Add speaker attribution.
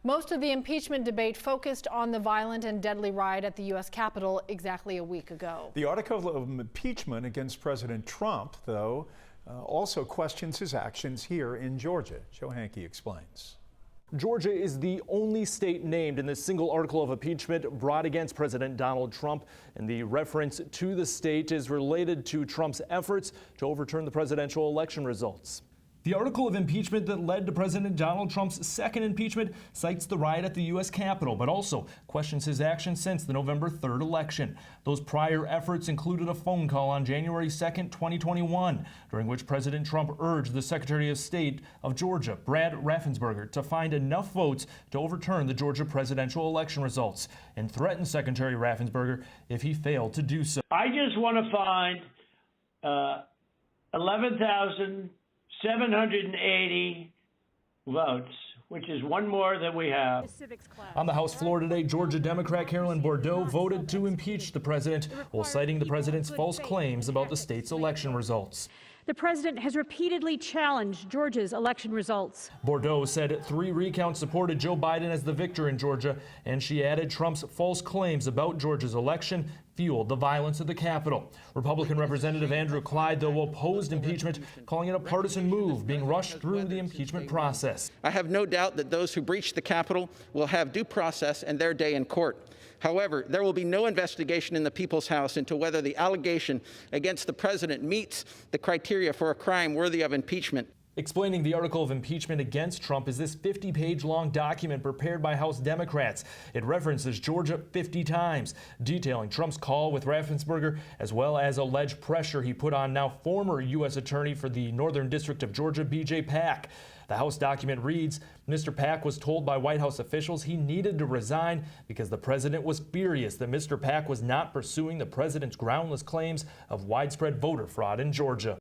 Speaker 1: Most of the impeachment debate focused on the violent and deadly riot at the U.S. Capitol exactly a week ago.
Speaker 2: The article of impeachment against President Trump, though, also questions his actions here in Georgia. Joe Hankey explains.
Speaker 3: Georgia is the only state named in this single article of impeachment brought against President Donald Trump, and the reference to the state is related to Trump's efforts to overturn the presidential election results. The article of impeachment that led to President Donald Trump's second impeachment cites the riot at the U.S. Capitol, but also questions his actions since the November 3rd election. Those prior efforts included a phone call on January 2nd, 2021, during which President Trump urged the Secretary of State of Georgia, Brad Raffensperger, to find enough votes to overturn the Georgia presidential election results, and threatened Secretary Raffensperger if he failed to do so.
Speaker 4: I just want to find 11,780 votes, which is one more than we have.
Speaker 3: On the House floor today, Georgia Democrat Carolyn Bourdeaux voted to impeach the president while citing the president's false claims about the state's election results.
Speaker 5: The president has repeatedly challenged Georgia's election results.
Speaker 3: Bourdeaux said 3 recounts supported Joe Biden as the victor in Georgia, and she added Trump's false claims about Georgia's election fueled the violence at the Capitol. Republican Representative Andrew Clyde, though, opposed impeachment, calling it a partisan move being rushed through the impeachment process.
Speaker 6: I have no doubt that those who breached the Capitol will have due process and their day in court. However, there will be no investigation in the People's House into whether the allegation against the president meets the criteria for a crime worthy of impeachment.
Speaker 3: Explaining the article of impeachment against Trump is this 50-page-long document prepared by House Democrats. It references Georgia 50 times, detailing Trump's call with Raffensperger, as well as alleged pressure he put on now former U.S. Attorney for the Northern District of Georgia, B.J. Pak. The House document reads, Mr. Pak was told by White House officials he needed to resign because the president was furious that Mr. Pak was not pursuing the president's groundless claims of widespread voter fraud in Georgia.